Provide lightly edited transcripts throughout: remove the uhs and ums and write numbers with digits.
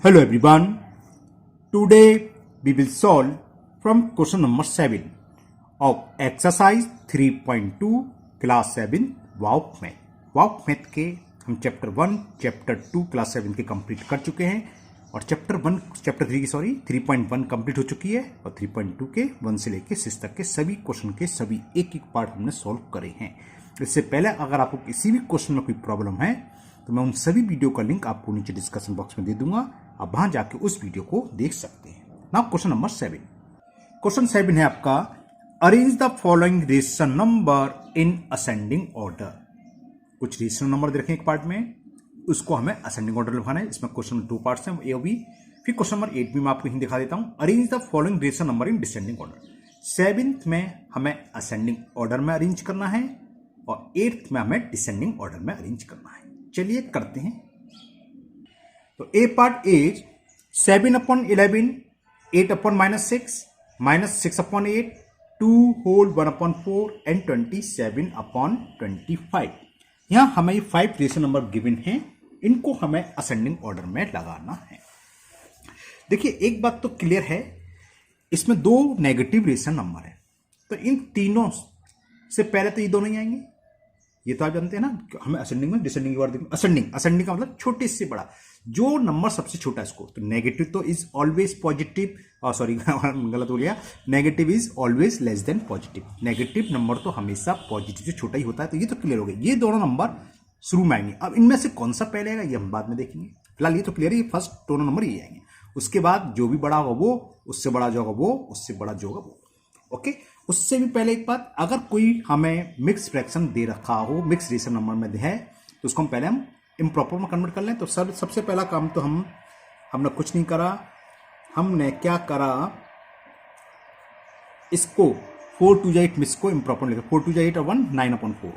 Hello everyone. Today we will solve from question number 7 of exercise 3.2 class 7 वाउफ math. वाउफ math के हम chapter 1 chapter 2 class 7 के complete कर चुके हैं और चैप्टर 3.1 कंप्लीट हो चुकी है और 3.2 के 1 से लेके 6 तक के सभी क्वेश्चन के सभी एक एक पार्ट हमने सॉल्व करे हैं। इससे पहले अगर आपको किसी भी क्वेश्चन में कोई प्रॉब्लम है तो मैं उन सभी वीडियो का लिंक आपको नीचे डिस्कशन बॉक्स में दे दूंगा, आप वहां जाके उस वीडियो को देख सकते हैं। Now question number 7। क्वेश्चन 7 है आपका, arrange the following rational number in ascending order. कुछ रेशनल नंबर दे रखे हैं एक पार्ट में, उसको हमें असेंडिंग ऑर्डर लिखाना है। इसमें क्वेश्चन में 2 पार्ट्स हैं, ए और बी। फिर क्वेश्चन नंबर 8 भी मैं आपको यहीं दिखा देता हूं, arrange the following rational number in descending order. 7th में हमें असेंडिंग ऑर्डर में अरेंज करना है और 8th में हमें डिसेंडिंग ऑर्डर में अरेंज करना है। चलिए करते हैं। तो ए पार्ट इज 7/11, 8/-6, -6/8, 2 whole 1/4 एंड 27/25। यहां हमें 5 रेशनल नंबर गिवन हैं, इनको हमें असेंडिंग ऑर्डर में लगाना है। देखिए एक बात तो क्लियर है, इसमें 2 नेगेटिव रेशनल नंबर है, तो इन तीनों से पहले तो ये दोनों ही आएंगे। ये तो आप जानते हैं ना, हमें असेंडिंग में डिसेंडिंग के बारे में। असेंडिंग का मतलब छोटे से बड़ा, जो नंबर सबसे छोटा है इसको। तो नेगेटिव तो इज ऑलवेज पॉजिटिव, सॉरी गलत हो गया, negative is always less than positive. Negative number तो हमेशा पॉजिटिव से छोटा ही होता है। तो ये तो क्लियर हो गया, ये दोनों नंबर शुरू में आएंगे। अब इनमें से कौन सा पहले आएगा ये हम बाद में देखेंगे। फिलहाल ये तो क्लियर है, ये फर्स्ट दोनों नंबर ये आएंगे। उसके बाद जो भी बड़ा होगा वो, उससे बड़ा जो होगा वो, उससे बड़ा जो होगा वो। ओके, उससे भी पहले एक बात, अगर कोई हमें मिक्स फ्रैक्शन दे रखा हो, मिक्स रेशनल नंबर में है, तो उसको हम पहले इम्प्रॉपर में कन्वर्ट कर लें। तो सबसे पहला काम तो हमने कुछ नहीं करा, हमने क्या करा, इसको 4/8 मिक्स को इम्प्रॉपर लिखा, 4/8 और 1 9/4।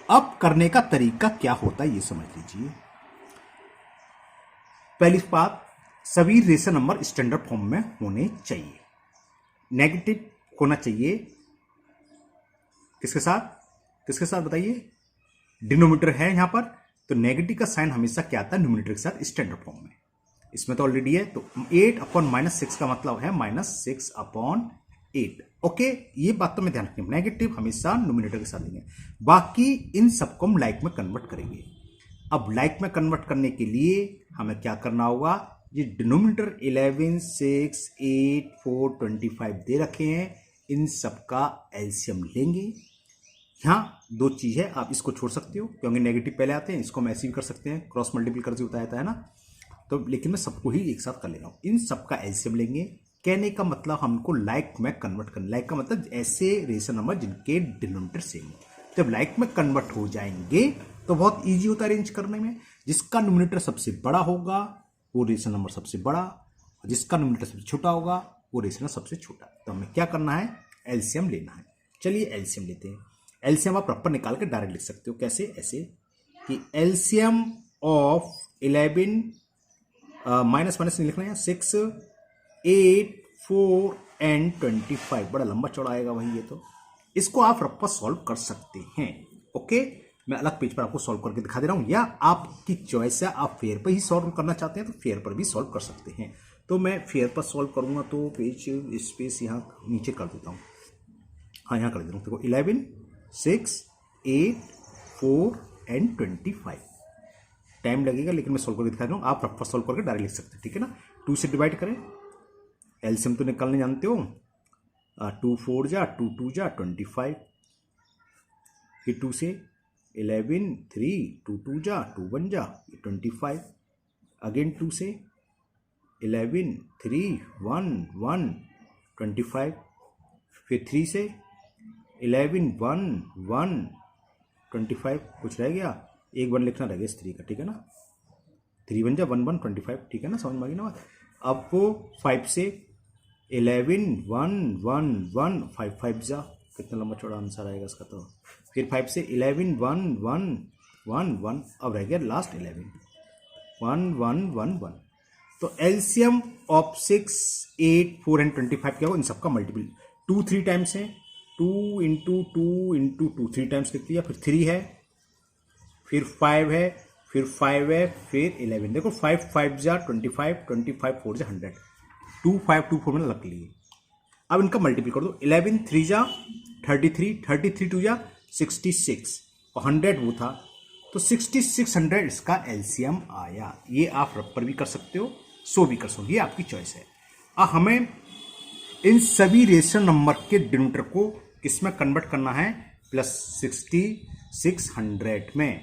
अब करने का तरीका क्या होता है ये समझ लीजिए। पहली बात, सभी रेशनल नंबर स्टैंडर्ड फॉर्म में होने चाहिए। नेगेटिव होना चाहिए किसके साथ बताइए, डिनोमिनेटर है यहां पर, तो नेगेटिव का साइन हमेशा क्या आता है, न्यूमरेटर के साथ स्टैंडर्ड फॉर्म में। इसमें तो ऑलरेडी है, तो 8/-6 का मतलब है -6/8। ओके, ये बात तो मैं ध्यान रखें, नेगेटिव हमेशा न्यूमरेटर के साथ लेंगे। बाकी इन सबको हम लाइक में कन्वर्ट करेंगे। अब लाइक में कन्वर्ट करने के लिए हमें क्या करना होगा, ये डिनोमिनेटर 11, 6, 8, 4, 25 दे रखे हैं, इन सबका एलसीएम लेंगे। यहाँ 2 चीज है, आप इसको छोड़ सकते हो क्योंकि नेगेटिव पहले आते हैं, इसको हम ऐसे भी कर सकते हैं, क्रॉस मल्टीपल करके होता है ना। तो लेकिन मैं सबको ही एक साथ कर ले रहा हूँ, इन सबका एलसीएम लेंगे। कहने का मतलब हमको लाइक में कन्वर्ट करना, लाइक का मतलब ऐसे रेशनल नंबर जिनके डिनोमिनेटर सेम हो। जब लाइक में कन्वर्ट हो जाएंगे तो बहुत ईजी होता है अरेंज करने में। जिसका न्यूमरेटर सबसे बड़ा होगा वो रेशनल नंबर सबसे बड़ा, और जिसका न्यूमरेटर सबसे छोटा होगा वो रेशनल सबसे छोटा। तो हमें क्या करना है, एलसीएम लेना है। चलिए एलसीएम लेते हैं। एलसीएम आप प्रॉपर निकाल के डायरेक्ट लिख सकते हो। कैसे, ऐसे कि एलसीएम ऑफ 11 माइनस नहीं लिखना है, 6, 8, 4 एंड 25। बड़ा लंबा चौड़ा आएगा भाई ये तो। इसको आप प्रॉपर सॉल्व कर सकते हैं। ओके, मैं अलग पेज पर आपको सॉल्व करके दिखा दे रहा हूं, या आपकी चॉइस है, आप फेयर पर ही सॉल्व करना चाहते हैं तो फेयर पर भी सॉल्व कर सकते हैं। तो मैं फेयर पर सॉल्व करूंगा तो पेज स्पेस यहाँ नीचे कर देता हूँ, हाँ यहाँ कर देता हूँ। देखो 11, 6, 8, 4 एंड 25। टाइम लगेगा लेकिन मैं सॉल्व करके दिखा रहा हूँ, आप प्रॉपर सॉल्व करके डायरेक्ट लिख सकते हैं, ठीक है ना। 2 से डिवाइड करें, एलसीएम तो निकालने जानते हो, 2 4 जा 2 2 जा 25। फिर 2 से 11, 3, 2 2 जा 2 1 जा 25। अगेन 2 से 11, 3, 1 1 25। फिर 3 से 11, 1 1 25। कुछ रह गया, एक 1 लिखना रह गया इस 3 का, ठीक है ना। 3 1 जा 1 1 25, ठीक है ना, समझ में आ गई ना बात। अब वो 5 से 11, 1 1 1 5 5 जा, कितना लंबा चौड़ा आंसर आएगा इसका। तो फिर 5 से 11, 1 1 1 1, अब रह गया लास्ट 11, 1 1 1 1। तो एलसीएम ऑफ 6, 8, 4 एंड 25 क्या हो, इन सबका मल्टीपल 2 3 टाइम्स है, 2 × 2 × 2 3 टाइम्स लिख दिया। फिर 3 है, फिर 5 है, फिर 5 है, फिर 11। देखो 5 5 जा 25, 25 4 जा 100, 2 5 2 4 मैंने रख लिए। अब इनका मल्टीपल कर दो, 11 3 जा 33, 33 2 जा 66 और 100 वो था, तो 6600 इसका एलसीएम आया। ये आप रब पर भी कर सकते हो, सो भी कर सकते हो, ये आपकी चॉइस है। अब हमें इन सभी रेशनल नंबर के डिनोमिनेटर को किसमें कन्वर्ट करना है, प्लस 6600 में।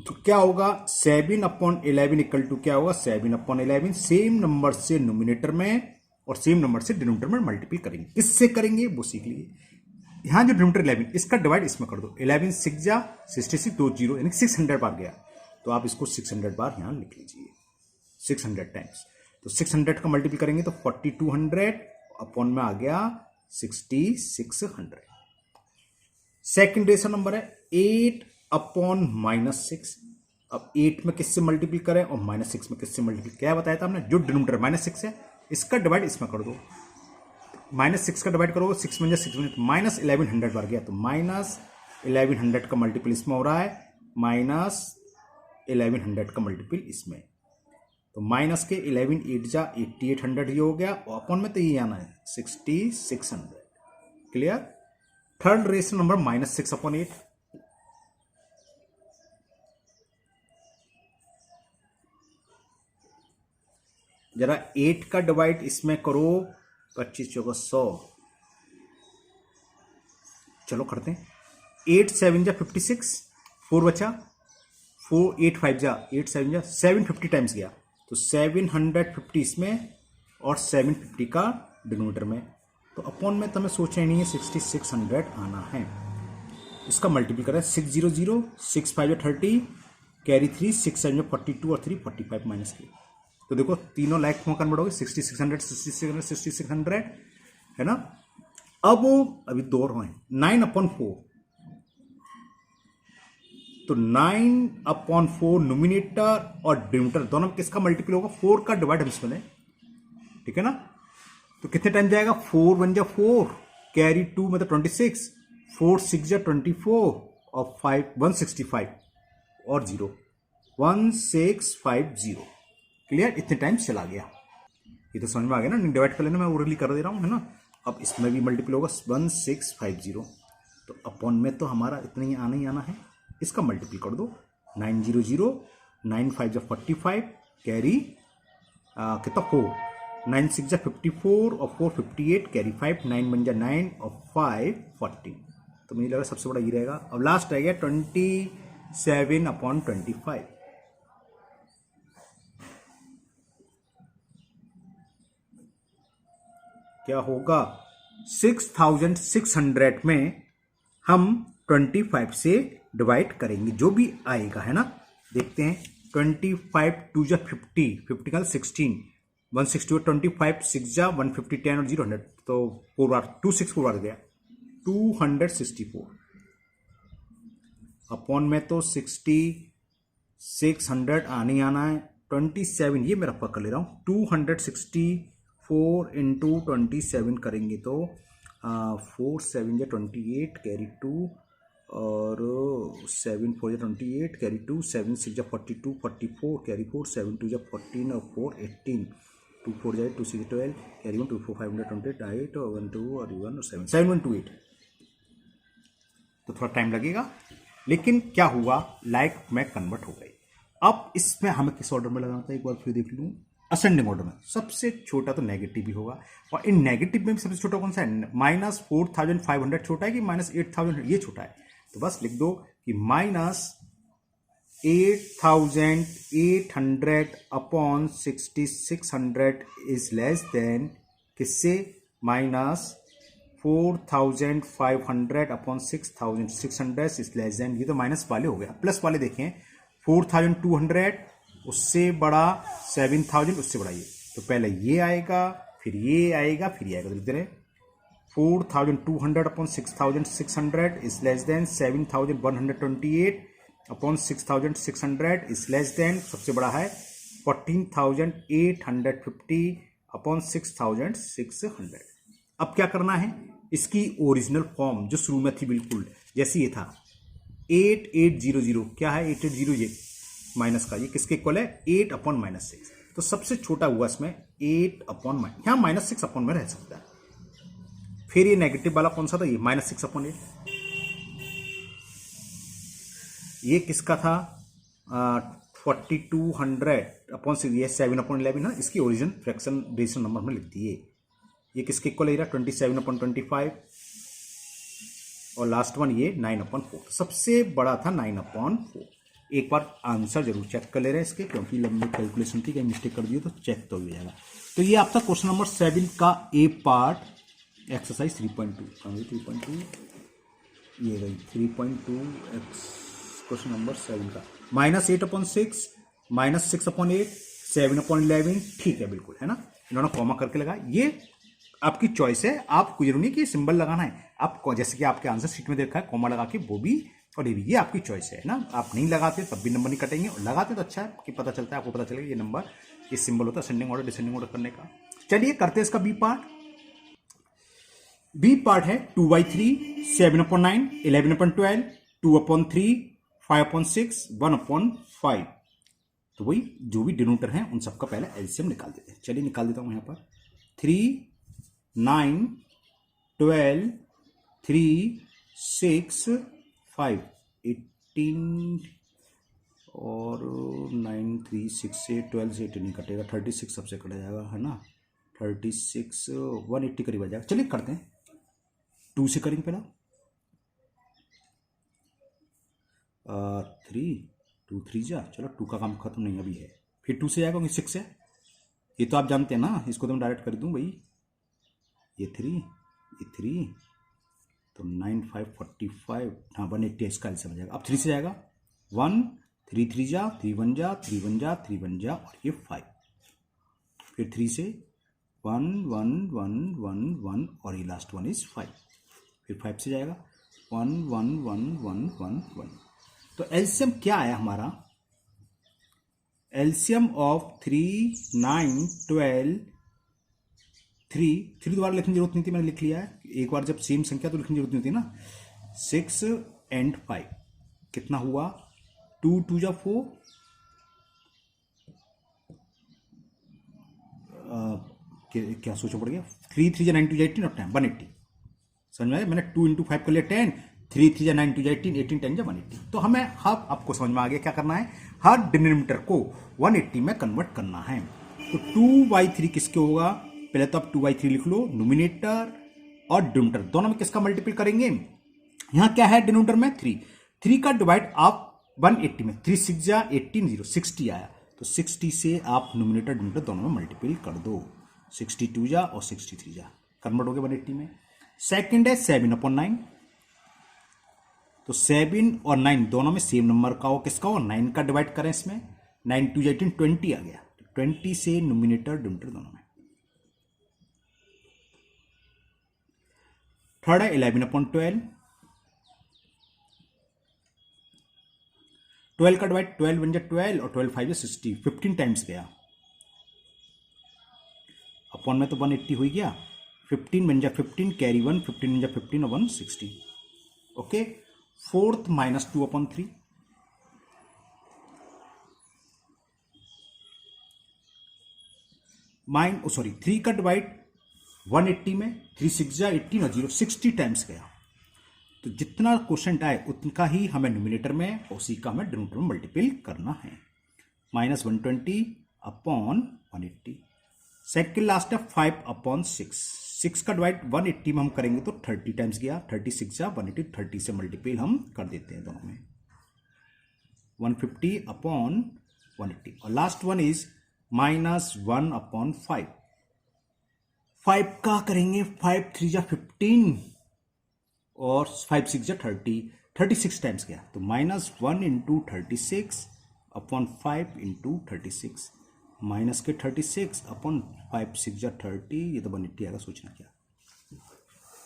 तो क्या होगा, 7/11 इक्वल टू क्या होगा, 7/11। सेम नंबर से नोमिनेटर में और सेम नंबर से डिनोमिनेटर में मल्टीप्लाई करेंगे। किससे करेंगे वो सीख लिए। यहां जो डिनोमिनेटर 11, इसका डिवाइड इसमें कर दो, 11 6 जा 66 2 0, यानी 600 बार गया, तो आप इसको 600 बार यहां लिख लीजिए, 600 टाइम्स। तो 600 का मल्टीप्लाई करेंगे तो 4200 अपॉन में आ गया 6600। सेकेंड रेशनल नंबर है 8/-6। अब 8 में किससे मल्टीप्लाई करें और -6 में किससे मल्टीप्लाई, क्या बताया था हमने, जो डिनोमिनेटर -6 है इसका डिवाइड इसमें कर दो, -6 का डिवाइड करोगे 6 में 6 में, -1100 बार गया, तो -1100 का मल्टीपल इसमें हो रहा है, -1100 का मल्टीपल इसमें, तो माइनस के 11 8 जा 8800 ये हो गया, और अपॉन में तो ये आना है 6600। क्लियर। Third rational number -6/8। जरा 8 का डिवाइड इसमें करो, 25 चौका 100। चलो करते हैं, 8 7 जा 56, 4 बचा, 4 8 5 जा 8 7 जा 750 टाइम्स गया, तो 750 इसमें और 750 का डिनोमिनेटर में, तो अपॉन में तो हमें सोचना नहीं है, 6600 आना है। इसका मल्टीपल करें, 600 6 5 30, कैरी 3 6 7 42 और 3 45 माइनस की, तो देखो तीनों लाइक में कन्वर्ट हो गए, 6600 6600 6600 है ना। अब अभी दो और हैं, 9/4, तो 9/4 नोमिनेटर और डिनोमिनेटर दोनों में किसका मल्टीपल होगा, 4 का डिवाइड हम इसमें लें, ठीक है ना। तो कितने टाइम जाएगा, 4 1 जा 4, कैरी 2 मतलब 26, 4 6 जा 24 और 5 165 और 0 1650। क्लियर, इतने टाइम चला गया। ये तो समझ में आ गया ना, डिवाइड कर लेना, मैं ओरली कर दे रहा हूं, है ना। अब इसमें भी मल्टीपल होगा 1650, तो अपॉन में तो हमारा इतना ही आना है। इसका मल्टीपल कर दो, 900 9 5 जा 45, कैरी कितना 4, 9 6 जा 54 और 4 58, कैरी 5, 9 1 जा 9 और 5 40, तो मुझे लगा सबसे बड़ा ये रहेगा। अब लास्ट रह गया 27/25। क्या होगा, 6600 में हम 25 से डिवाइड करेंगे, जो भी आएगा, है ना। देखते हैं, 25 2 जा 50, 50 का 16, 160 25 6 जा 150 10 और 0 100, तो 4 बार 264 बार गया, 264 अपॉन में तो 6600 आने आना है। 27 ये मेरा पकड़ ले रहा हूँ, 264 इंटू 27 करेंगे तो 4 7 जा 28, कैरी 2 और 7 4 जा 28, कैरी 2, 7 6 जा 42 44, कैरी 4, 7 2 जा 14 और 4 18, 2 4 जा 2 6 12, कैरी 1 2 4 5 28 और 1 2 और 1 और 7 7 1 2 8, तो थोड़ा टाइम लगेगा, लेकिन क्या हुआ, लाइक में कन्वर्ट हो गई। अब इसमें हमें किस ऑर्डर में लगाना था, एक बार फिर देख लूँ, असेंडिंग ऑर्डर में। सबसे छोटा तो नेगेटिव ही होगा, और इन नेगेटिव में भी सबसे छोटा कौन सा है, -4500 छोटा है कि -8000 ये छोटा है, तो बस लिख दो कि -8800 अपॉन 6600 इज लेस देन किससे, -4500 अपॉन 6600 इज लेस देन, ये तो माइनस वाले हो गया। प्लस वाले देखें, 4200 उससे बड़ा, 7000 उससे बड़ा, ये तो पहले ये आएगा, फिर ये आएगा, फिर ये आएगा, तो लिख दे रहे 4200 upon 6600 is less than 7128 upon 6600 is less than, सबसे बड़ा है 14850 अपॉन 6600। अब क्या करना है, इसकी ओरिजिनल फॉर्म जो शुरू में थी बिल्कुल जैसे ये था, 8800, क्या है 8800, ये माइनस का, ये किसके इक्वल है 8 अपॉन माइनस 6, तो सबसे छोटा हुआ इसमें 8 अपॉन माइनस, यहाँ माइनस 6 अपॉन में रह सकता है। फिर ये नेगेटिव वाला कौन सा था, ये माइनस 6 अपॉन 8, ये किसका था 4200 अपॉन 6, ये 7 अपॉन 11 ना, इसकी ओरिजिन फ्रैक्शन रेशनल नंबर में लिख दिए। ये किसके इक्वल है 27 अपॉन 25, और लास्ट वन ये 9 अपॉन 4, सबसे बड़ा था 9 अपॉन 4। एक बार आंसर जरूर चेक कर ले रहे हैं इसके, क्योंकि लंबी कैलकुलेशन थी, कहीं मिस्टेक कर दिए तो चेक तो हो जाएगा। तो ये आपका क्वेश्चन नंबर 7 का ए पार्ट एक्सरसाइज 3.2 ये गई 3.2 क्वेश्चन नंबर 7 का, -8 अपॉन 6, -6 अपॉन 8, 7 अपॉन 11, ठीक है बिल्कुल, है ना, इन्होंने कॉमा करके लगा। ये आपकी चॉइस है, आपको जरूरी नहीं कि सिंबल लगाना है, आप जैसे कि आपके आंसर शीट में देखा है कॉमा लगा के, वो भी और ये भी, ये आपकी चॉइस है ना। आप नहीं लगाते तब भी नंबर नहीं कटेंगे, और लगाते तो अच्छा है कि पता चलता है, आपको पता चलेगा ये नंबर, ये सिंबल होता है असेंडिंग ऑर्डर डिसेंडिंग ऑर्डर करने का। चलिए करते हैं इसका बी पार्ट। बी पार्ट है 2/3, 7/9, 11/12, 2/3, 5/6, 1/5। तो वही जो भी डिनोमिनेटर हैं उन सबका पहले एलसीएम निकाल देते हैं। चलिए निकाल देता हूं यहां पर 3, 9, 12, 3, 6, 5, 18 और 9, 3, 6 से 12 से 18 नहीं कटेगा, 36 सबसे कट जाएगा, है ना, 36 180 करीब आ जाएगा। चलिए करते हैं, 2 से करेंगे पहला, 3, 2 3 जा, चलो 2 का काम खत्म नहीं अभी है, फिर 2 से जाएगा 6 है, ये तो आप जानते हैं ना, इसको तो मैं डायरेक्ट कर दूं भाई, ये 3, ये 3, तो 9 5 45, हाँ 180 इसका आंसर हो जाएगा। अब 3 से जाएगा 1, 3 3 जा, 3 1 जा, 3 1 जा, 3 1 जा, और ये 5, फिर 3 से 1 1 1 1 1, और ये लास्ट वन इज 5, फिर 5 से जाएगा 1 1 1 1 1 1। तो एलसीएम क्या आया हमारा, एलसीएम ऑफ 3, 9, 12, 3 दोबारा लिखने की जरूरत नहीं थी, मैंने लिख लिया है एक बार, जब सेम संख्या तो लिखने की जरूरत नहीं होती ना। 6 and 5 कितना हुआ, 2 2 जा 4, क्या सोचो पड़ गया, 3 3 जा 9 2 जा 18 और 10 180, समझ में आया, मैंने 2 × 5 कर लिया 10, 3 3 जा 9 2 जा 18, 18 10 जा 180। तो हमें अब आपको समझ में आ गया क्या करना है, हर डिनोमिनेटर को 180 में कन्वर्ट करना है। तो 2/3 किसके होगा, पहले तो आप 2/3 लिख लो, नोमिनेटर और डिनोमिनेटर दोनों में किसका मल्टीपल करेंगे, यहां क्या है डिनोमिनेटर में 3 का डिवाइड आप 180 में, 3 6 जा 18 0 60 आया, तो 60 से आप नोमिनेटर डिनोमिनेटर दोनों में मल्टीपल कर दो, 62 जा और 63 जा, कन्वर्ट हो गया 180 में। सेकंड है 7/9, तो 7 और 9 दोनों में सेम नंबर का हो, किसका हो 9 का डिवाइड करें इसमें, 9 2 जा 18 20 आ गया, 20 से नोमिनेटर डिनोमिनेटर दोनों में। थर्ड है 11/12, 12 का डिवाइड 12 1 जा 12 और 12 5 जा 60, 15 टाइम्स गया, अपॉन में तो 180 हो गया, 15 1 जा 15, कैरी 1, 15 1 जा 15 और 160, ओके। फोर्थ -2/3, सॉरी 3 का डिवाइड 180 में, 3 6 जा 18 और 0 60 टाइम्स गया, तो जितना क्वेश्चन आए उतना ही हमें न्यूमिनेटर में, उसी का हमें डिनोमिनेटर में मल्टीपल करना है, -120 अपॉन 180। सेकंड लास्ट है 5/6, 6 का डिवाइड 180 में हम करेंगे तो 30 टाइम्स गया, 36 जा 180, 30 से मल्टीपल हम कर देते हैं दोनों में, 150 अपॉन 180, और लास्ट वन इज -1/5, 5 का करेंगे 5 3 जा 15 और 5 6 जा 30, 36 टाइम्स गया, तो -1 × 36 अपॉन 5 × 36, माइनस के 36 अपॉन 5 6 जा 30, ये तो 180 आएगा, सोचना क्या।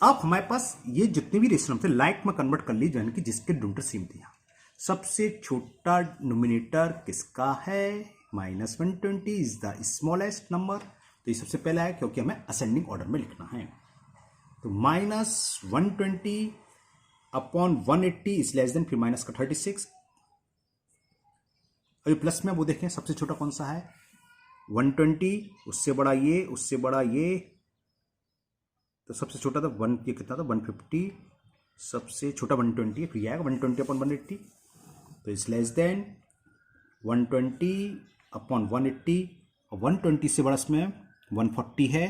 अब हमारे पास ये जितने भी रेशनल थे लाइक में कन्वर्ट कर ली, यानी कि जिसके डिनोमिनेटर सेम थे। सबसे छोटा नोमिनेटर किसका है, -120 इज द स्मॉलेस्ट नंबर, तो ये सबसे पहला है क्योंकि हमें असेंडिंग ऑर्डर में लिखना है। तो -120 अपॉन 180 इज लेस देन, फिर माइनस का 36, अभी प्लस में वो देखें सबसे छोटा कौन सा है 120, उससे बड़ा ये, उससे बड़ा ये, तो सबसे छोटा था वन, ये कितना था 150, सबसे छोटा 120 है, फिर ये आएगा 120 अपॉन 180, तो इज लेस देन 120 अपॉन 180, और 120 से बड़ा इसमें 140 है,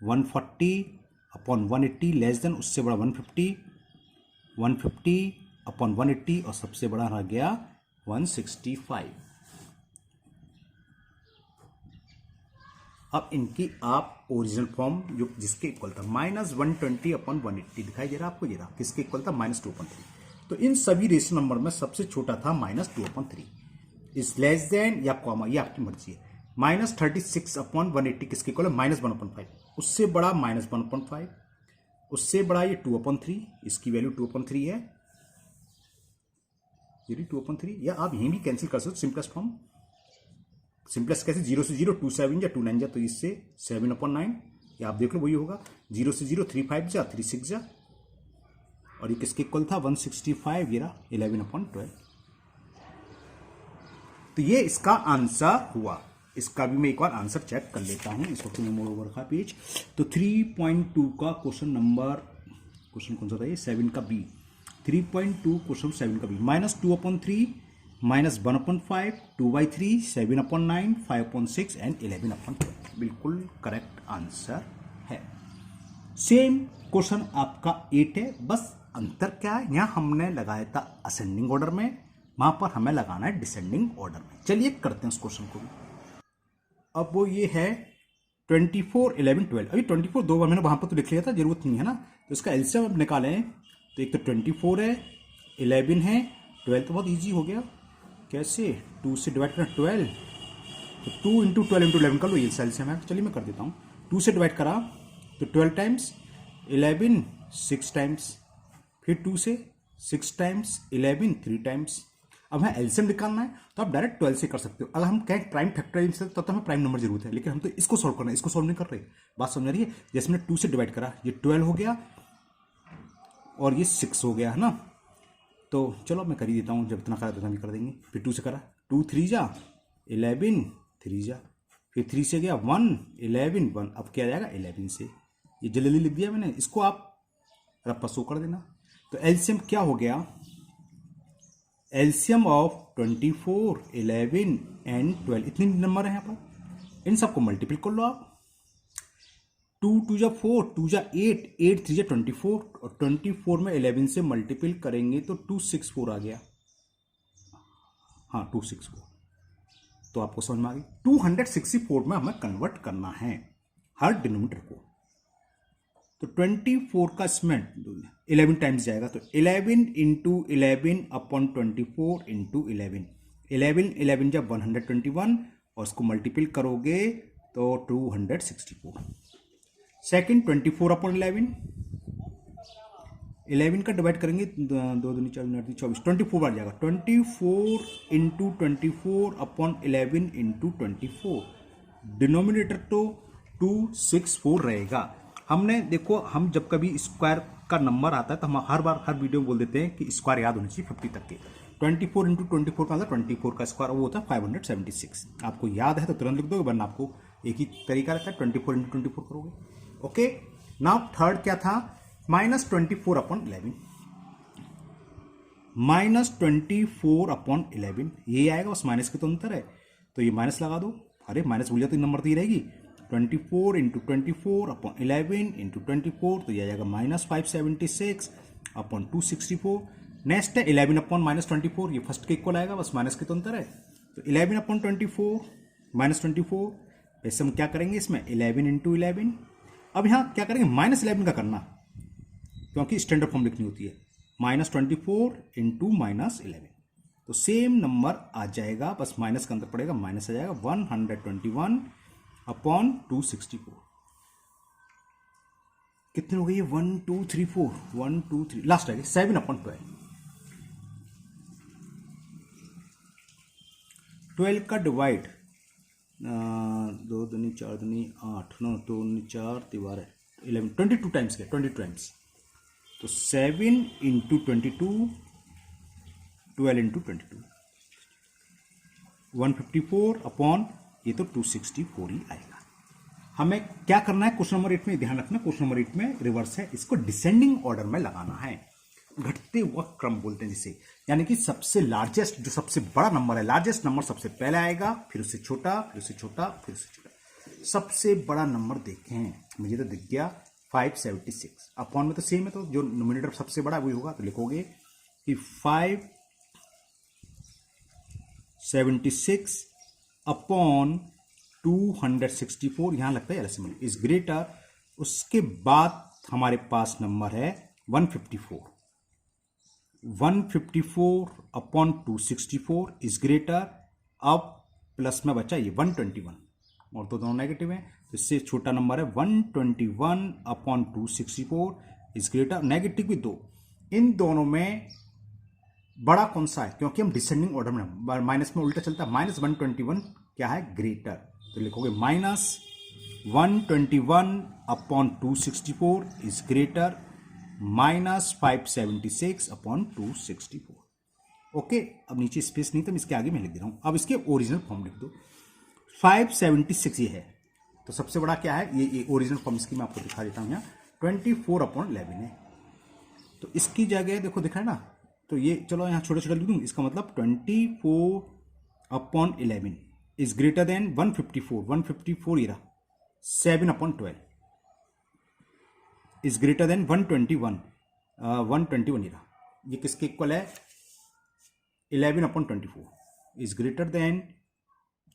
140 अपॉन 180 लेस देन उससे बड़ा 150, 150 अपॉन 180 और सबसे बड़ा रह गया 165। अब इनकी आप ओरिजिनल फॉर्म जो जिसके इक्वल था -120 अपॉन 180 दिखाई दे रहा है आपको, ये रहा किसके इक्वल था -2/3। तो इन सभी रेशनल नंबर में सबसे छोटा था -2/3 इज लेस देन या कॉमा, ये आपकी मर्जी है। -36 अपॉन 180 किसके इक्वल है -1/5, उससे बड़ा -1/5, उससे बड़ा ये 2/3, इसकी वैल्यू 2/3 है, ये 2/3, या आप यहीं भी कैंसिल कर सकते हो सिंपलेस्ट फॉर्म। सिंपलेस्ट कैसे 0 से 0 2 7 या 2 9 जा, तो इससे 7/9, या आप देख लो वही होगा 0 से 0 3 5 जा 3 6 जा, और ये किसके इक्वल था 165, ये रहा 11/12। तो ये इसका आंसर हुआ। इसका भी मैं एक बार आंसर चेक कर लेता हूं, इस वक्त मैं मोड़ ओवर का पेज। तो 3.2 का क्वेश्चन कौन सा था ये 7 का बी, 3.2 क्वेश्चन 7 का बी, -2/3 -1/5 2/3 7/9 5/6 एंड 11/12 बिल्कुल करेक्ट आंसर है। सेम क्वेश्चन आपका 8 है, बस अंतर क्या है, यहां हमने लगाया था असेंडिंग ऑर्डर में, वहां पर हमें लगाना है डिसेंडिंग ऑर्डर में। चलिए करते हैं उस क्वेश्चन को भी। अब वो ये है 24 11 12, अभी 24 दो बार मैंने वहां पर तो लिख लिया था, जरूरत नहीं है ना, तो इसका एलसीएम अब निकालें। तो एक तो 24 है, 11 है, 12 तो बहुत ईजी हो गया, कैसे 2 से डिवाइड करना 12, तो 2 इंटू 12 इंटू 11 कर लो, ये एलसीएम है। चलिए मैं कर देता हूँ, 2 से डिवाइड करा तो 12 टाइम्स, 11 6 टाइम्स, फिर 2 से 6 टाइम्स, 11 3 टाइम्स। अब हमें एलसीएम निकालना है तो आप डायरेक्ट 12 से कर सकते हो। अगर हम कहें प्राइम फैक्टराइज से तो हमें प्राइम नंबर जरूरत है, लेकिन हम तो इसको सॉल्व करना है, इसको सॉल्व नहीं कर रहे। बात समझ रही है, जैसे मैंने 2 से डिवाइड करा, ये 12 हो गया और ये 6 हो गया है ना, तो चलो मैं कर ही देता हूँ, जब इतना करा तो भी कर देंगे। फिर 2 से करा, 2 3 जा 11 3 जा, फिर 3 से गया 1 11 1, अब क्या जाएगा 11 से, ये जल्दी लिख दिया मैंने, इसको आप रप्पा सो कर देना। तो एलसीएम क्या हो गया, एलसीएम ऑफ 24 11 एंड 12, इतने नंबर है यहाँ पर, इन सबको मल्टीपल कर लो आप। 2 2 जा 4, 2 जा 8, 8 3 जा 24, और 24 में 11 से मल्टीपल करेंगे तो 264 आ गया, हाँ 264, तो आपको समझ में आ गई। 264 में हमें कन्वर्ट करना है हर डिनोमिनेटर को, तो 24 का इसमें 11 टाइम्स जाएगा, तो 11 इंटू 11 अपॉन 24 इंटू 11, 11 11 जब 121, और उसको मल्टीपल करोगे तो 264। सेकेंड 24 अपॉन 11, 11 का डिवाइड करेंगे 2 दूनी 4 24, 24 बार जाएगा, 24 इंटू 24 अपॉन 11 इंटू 24, डिनोमिनेटर तो 264 रहेगा। हमने देखो, हम जब कभी स्क्वायर का नंबर आता है तो हम हर बार हर वीडियो में बोल देते हैं कि स्क्वायर याद होनी चाहिए 50 तक के। 24 इंटू 24 का मतलब 24 का स्क्वायर वो होता है 576। आपको याद है तो तुरंत लिख दोगे, वरना आपको एक ही तरीका रहता है, 24 इंटू 24 करोगे। ओके, नाउ थर्ड क्या था, -24 अपॉन 11, -24 अपॉन 11, ये आएगा, उस माइनस के तो अंतर है, तो ये माइनस लगा दो, अरे माइनस भूल जाओ तो नंबर तो ये रहेगी, 24 इंटू 24 अपॉन 11 इंटू 24, तो यह जाएगा -576 अपॉन 264। नेक्स्ट है 11 अपॉन -24, ये फर्स्ट के इक्वल आएगा, बस माइनस के तो अंतर है, तो 11 अपॉन 24 -24, वैसे हम क्या करेंगे इसमें 11 इंटू 11। अब यहाँ क्या करेंगे -11 का करना, क्योंकि स्टैंडर्ड फॉर्म लिखनी होती है, -24 इंटू -11, तो सेम नंबर आ जाएगा, बस माइनस का अंतर पड़ेगा, माइनस आ जाएगा 121 अपॉन 264। कितने हो गई, 1 2 3 4, 1 2 3, लास्ट आ गई 7 अपॉन 12। 12 का डिवाइड 2 दूनी 4 दूनी 8, 9 2 4 12 11, 22 टाइम्स के 22 टाइम्स, तो 7 इंटू 22, 12 इंटू 22, 154 अपॉन ये तो 264 ही आएगा। हमें क्या करना है क्वेश्चन नंबर 8 में, ध्यान रखना क्वेश्चन नंबर 8 में रिवर्स है, इसको डिसेंडिंग ऑर्डर में लगाना है, घटते हुआ क्रम बोलते हैं जिसे, यानी कि सबसे लार्जेस्ट जो सबसे बड़ा नंबर है, लार्जेस्ट नंबर सबसे पहले आएगा, फिर उससे छोटा, फिर उससे छोटा, फिर उससे छोटा। सबसे बड़ा नंबर देखें, मुझे तो दिख गया 576, अपॉन में तो सेम है, तो जो नोमिनेटर सबसे बड़ा वही होगा, तो लिखोगे कि 576 अपॉन 264, यहां लगता है एलसीएम इज ग्रेटर। उसके बाद हमारे पास नंबर है 154, 154 अपॉन 264 इज ग्रेटर। अब प्लस में बचा ये 121, और तो दोनों नेगेटिव है, तो इससे छोटा नंबर है 121 अपॉन 264 इज ग्रेटर, नेगेटिव भी दो, इन दोनों में बड़ा कौन सा है, क्योंकि हम डिसेंडिंग ऑर्डर में, माइनस में उल्टा चलता है, माइनस 121 क्या है, ग्रेटर, तो लिखोगे minus 121 upon 264 is greater minus 576 upon 264। Okay, अब नीचे स्पेस नहीं, तो मैं इसके आगे मैं लिख दे रहा हूं, अब इसके ओरिजिनल फॉर्म लिख दो। 576 ये है, तो सबसे बड़ा क्या है, ये ओरिजिनल फॉर्म इसकी मैं आपको दिखा देता हूं, यहाँ 24 अपॉन 11 है, तो इसकी जगह देखो दिखा है ना, तो ये चलो यहाँ छोटे छोटे लिख दूँ, इसका मतलब 24 अपॉन 11 इज ग्रेटर देन 154, 154 ये रहा, 7 अपॉन 12 इज ग्रेटर देन 121, 121 ये रहा, ये किसके इक्वल है, 11 upon 24 is greater than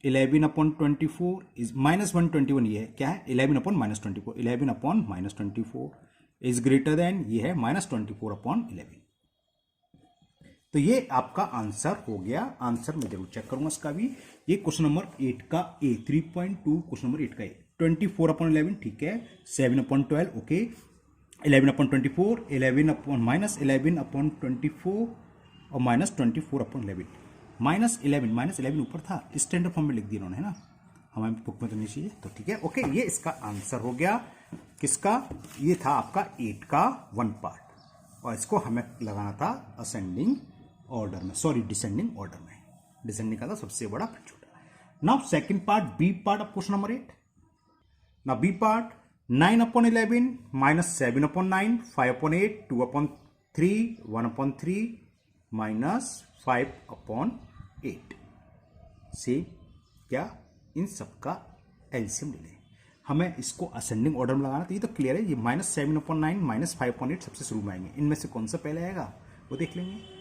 11 upon 24 is minus 121, ये है क्या है, 11 upon minus 24, 11 upon minus 24 is greater than ये है माइनस 24 अपॉन 11। तो ये आपका आंसर हो गया। आंसर मैं जरूर चेक करूंगा इसका भी। ये क्वेश्चन नंबर 8 का ए 3.2 क्वेश्चन नंबर 8 का ए 24 अपॉन 11 ठीक है, 7 upon 12 okay, 11 upon 24, 11 upon minus 11 upon 24 और माइनस 24 अपॉन 11, माइनस 11 ऊपर था, स्टैंडर्ड फॉर्म में लिख दिया उन्होंने, है ना, हमारे बुक में तो नहीं चाहिए, तो ठीक है ओके, ये इसका आंसर हो गया। किसका, ये था आपका 8 का 1 पार्ट, और इसको हमें लगाना था असेंडिंग ऑर्डर में, सॉरी डिसेंडिंग ऑर्डर में, डिसेंडिंग का था सबसे बड़ा फिर छोटा। Now second part, B part of question number 8। Now B part, 9 upon 11 minus 7 upon 9, 5 upon 8, 2 upon 3, 1 upon 3 minus 5 upon 8 से क्या, इन सबका एलसीएम ले लें। हमें इसको असेंडिंग ऑर्डर में लगाना, तो ये तो क्लियर है, ये माइनस 7 अपॉन 9 माइनस 5 अपॉन 8 सबसे शुरू में आएंगे, इनमें से कौन सा पहले आएगा वो देख लेंगे।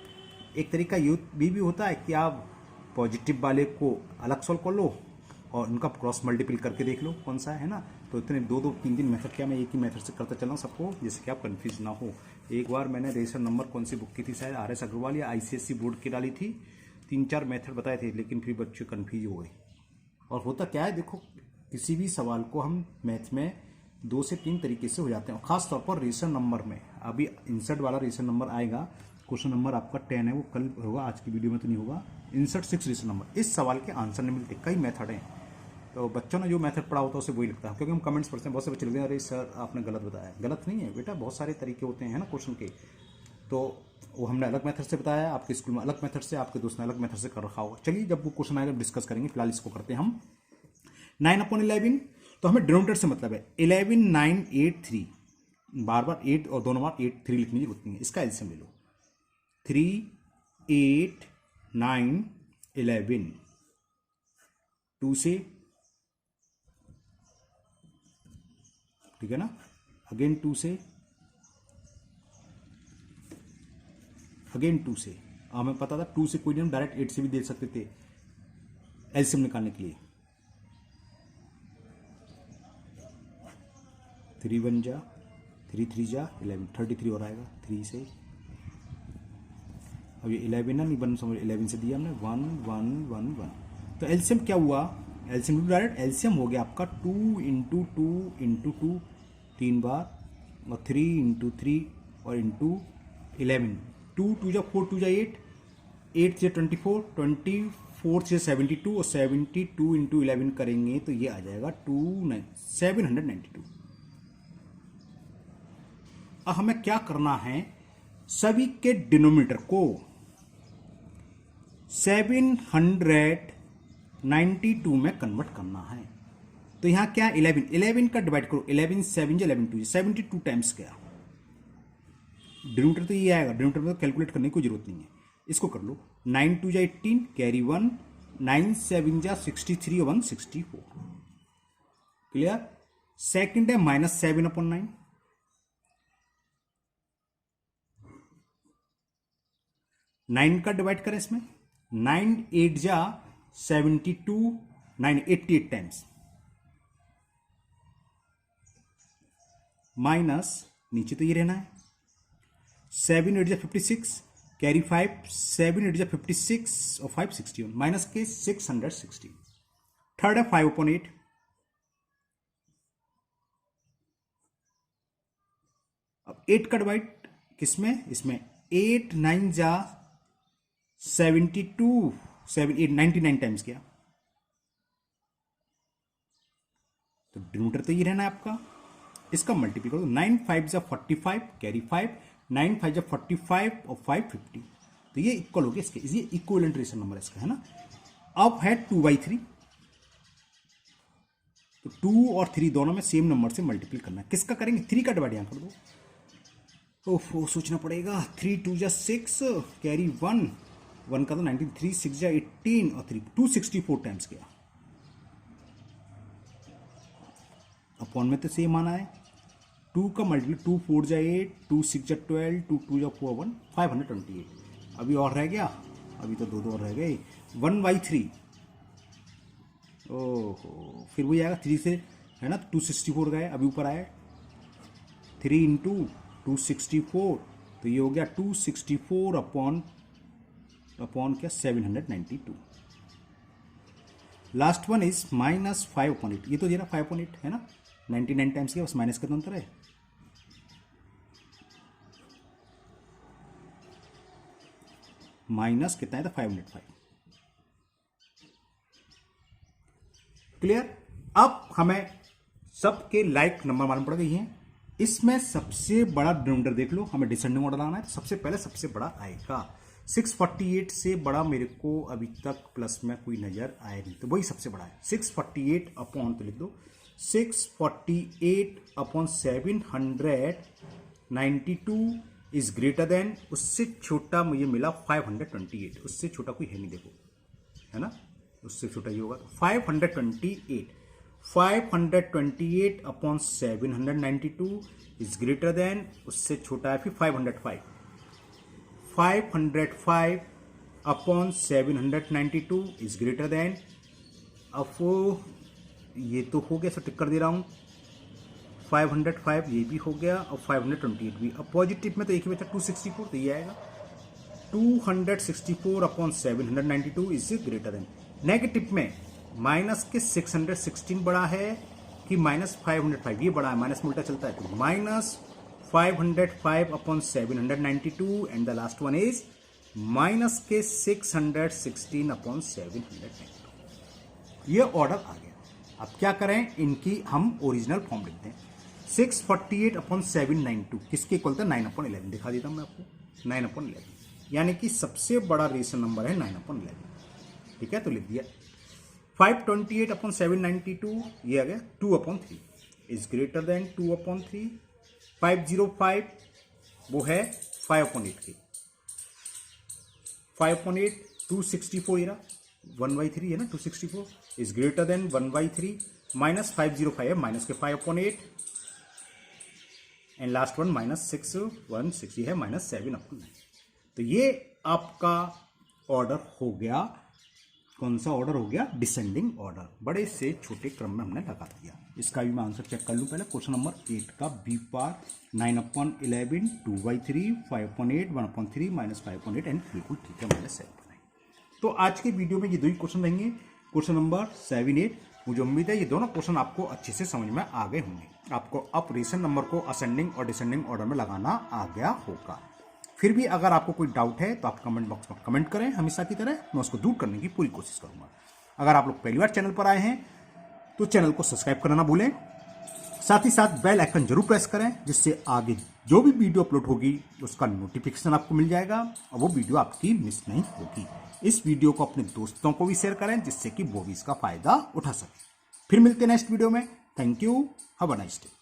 एक तरीका यूथ भी होता है कि आप पॉजिटिव वाले को अलग सॉल्व कर लो और उनका क्रॉस मल्टीपल करके देख लो कौन सा है ना, तो इतने 2-2 3-3 मेथड क्या मैं एक ही मेथड से करता चल रहा हूँ सबको, जिससे कि आप कंफ्यूज ना हो। एक बार मैंने रजिस्टर नंबर कौन सी बुक की थी, शायद RS अग्रवाल या ICSE बोर्ड की डाली थी, 3-4 मेथड बताए थे, लेकिन फिर बच्चे कन्फ्यूज हो गए। और होता क्या है, देखो किसी भी सवाल को हम मैथ में 2 से 3 तरीके से हो जाते हैं, और खास तौर पर रजिस्टर नंबर में, अभी इंसर्ट वाला रजिस्टर नंबर आएगा, क्वेश्चन नंबर आपका 10 है, वो कल होगा, आज की वीडियो में तो नहीं होगा। इंसर्ट 6 रजिस्टर नंबर, इस सवाल के आंसर नहीं मिलते, कई मेथड हैं, तो बच्चों ने जो मेथड पढ़ा होता है उसे वही लगता है, क्योंकि हम कमेंट्स पढ़ते हैं, बहुत से बच्चे लिखते हैं अरे सर आपने गलत बताया, गलत नहीं है बेटा, बहुत सारे तरीके होते हैं ना क्वेश्चन के, तो वो हमने अलग मेथड से बताया, आपके स्कूल में अलग मेथड से, आपके दोस्त ने अलग मेथड से कर रखा होगा। चलिए जब वो क्वेश्चन आएगा डिस्कस करेंगे, फिलहाल इसको करते हैं हम। 9 अपॉन 11, तो हमें डिनोमिनेटर से मतलब है 11 9 8 3, बार बार 8 और दोनों बार 8 3 लिखने की जरूरत नहीं है, इसका एलसीएम ले लो, 3 8 9 11, 2 से, ठीक है ना, अगेन 2 से, अगेन 2 से, हमें पता था 2 से कोई नहीं, हम डायरेक्ट 8 से भी दे सकते थे एलसीएम निकालने के लिए। 3 1 जा 3 3 जा 11, 33 और आएगा 3 से, अब ये 11 ना नहीं बन समझ, 11 से दिया हमने 1 1 1 1, तो एलसीएम क्या हुआ, एलसीएम डायरेक्ट एलसीएम हो गया आपका 2 इंटू 2 इंटू 2 3 बार, और 3 इंटू 3 और इंटू 11, 2 2 जा 4 2 जा 8, 8 से 24, 24 से 72 और 72 इंटू 11 करेंगे तो ये आ जाएगा 792। अब हमें क्या करना है, सभी के डिनोमिनेटर को 700 92 में कन्वर्ट करना है। तो यहाँ क्या 11 का डिवाइड करो, 11 7 11 2 72 टाइम्स क्या, डिनोमिनेटर तो ये आएगा, डिनोमिनेटर में तो कैलकुलेट करने की कोई जरूरत नहीं है। इसको कर लो, 9 2 18 कैरी 1, 9 7 63 164। क्लियर। सेकंड है -7/9, 9 का डिवाइड करें इसमें, 9 8 72, 9 88 टाइम्स, माइनस नीचे तो ये रहना है, 7 8 56 कैरी 5, 7 8 56 और 5 61, माइनस के 660। थर्ड है 5/8, अब 8 का डिवाइड किसमें, इसमें 8 9 72, 7 8 99 टाइम्स किया, तो डिनोमिनेटर तो ये रहना है आपका, इसका मल्टीप्लाई करो, 9 5 45 कैरी 5, 9 5 45 और 5 50, तो ये इक्वल हो गया इसके, ये इक्विवेलेंट रेशनल नंबर इसका है ना। अब है 2/3, तो 2 और 3 दोनों में सेम नंबर से मल्टीप्लाई करना है। किसका करेंगे, 3 का डिवाइड यहां कर दो, ओह सोचना पड़ेगा, 3 2 6 कैरी 1 का तो 19, 3 6 18 और 3 264 टाइम्स गया, अपॉन में तो सेम आना है, 2 का मल्टीप्लाई 2 4 8, 2 6 12, 2 2 4 1 528। अभी और रह गया, अभी तो दो और रह गए, 1/3, ओहो फिर वही आएगा 3 से है ना, 264 गए, अभी ऊपर आए 3 इंटू 264, तो ये हो गया 264 अपॉन क्या 792। लास्ट वन इज -5/8, ये तो दे रहा 5/8 है ना, 99 टाइम्स के, बस माइनस का तो अंतर है, माइनस कितना है तो 505। क्लियर। अब हमें सबके लाइक नंबर मालूम पड़ गई हैं, इसमें सबसे बड़ा डिनोमिनेटर देख लो, हमें डिसेंडिंग ऑर्डर आना है, तो सबसे पहले सबसे बड़ा आएगा, 648 से बड़ा मेरे को अभी तक प्लस में कोई नजर आया नहीं, तो वही सबसे बड़ा है 648 अपॉन, तो लिख दो 648 अपॉन 792 इज ग्रेटर देन, उससे छोटा मुझे मिला 528, उससे छोटा कोई है नहीं देखो, है ना, उससे छोटा ये होगा 528 अपॉन 792 इज ग्रेटर देन, उससे छोटा है फिर 505 अपॉन 792 इज ग्रेटर देन, अब ये तो हो गया, सब टिक कर दे रहा हूं, 505 ये भी हो गया और 528 भी। अब पॉजिटिव में तो एक ही बचा 264, तो ये आएगा 264 upon 792 is greater than. Negative में माइनस के 616 बड़ा है कि -505, ये बड़ा है, माइनस में उल्टा चलता है, तो -505 upon 792 and the last one is minus के 616 अपॉन 792। ये ऑर्डर आ गया। अब क्या करें, इनकी हम ओरिजिनल फॉर्म लिखते हैं, 648 अपॉन 792 किसके इक्वल था, 9/11, दिखा देता हूं मैं आपको, 9/11, यानी कि सबसे बड़ा रेशनल नंबर है 9/11, ठीक है, तो लिख दिया। 528 अपॉन 792 ये आ गया 2/3 इज ग्रेटर देन 2/3। 505 वो है 5/8 की, 5/8 264 ये रहा, 1/3 है ना, 264 इज ग्रेटर देन 1/3, माइनस 505 है, माइनस के 5/8 एंड लास्ट वन -616 है, -7/9। तो ये आपका ऑर्डर हो गया, कौन सा ऑर्डर हो गया, डिसेंडिंग ऑर्डर, बड़े से छोटे क्रम में हमने लगा दिया। इसका भी मैं आंसर चेक कर लूँ पहले, क्वेश्चन नंबर 8 का बी पार्ट, 9/11 2/3 5/8 1/3 -5/8 एंड बिल्कुल ठीक है, मैंने 7 बनाई। तो आज के वीडियो में ये दो ही क्वेश्चन रहेंगे, क्वेश्चन नंबर 7 8। मुझे उम्मीद है ये दोनों क्वेश्चन आपको अच्छे से समझ में आ गए होंगे, आपको अब रेशन नंबर को असेंडिंग और डिसेंडिंग ऑर्डर में लगाना आ गया होगा। फिर भी अगर आपको कोई डाउट है तो आप कमेंट बॉक्स में कमेंट करें, हमेशा की तरह मैं उसको दूर करने की पूरी कोशिश करूंगा। अगर आप लोग पहली बार चैनल पर आए हैं तो चैनल को सब्सक्राइब करना ना भूलें, साथ ही साथ बेल आइकन जरूर प्रेस करें, जिससे आगे जो भी वीडियो अपलोड होगी उसका नोटिफिकेशन आपको मिल जाएगा और वो वीडियो आपकी मिस नहीं होगी। इस वीडियो को अपने दोस्तों को भी शेयर करें जिससे कि वो भी इसका फायदा उठा सके। फिर मिलते हैं नेक्स्ट वीडियो में। Thank you, have a nice day.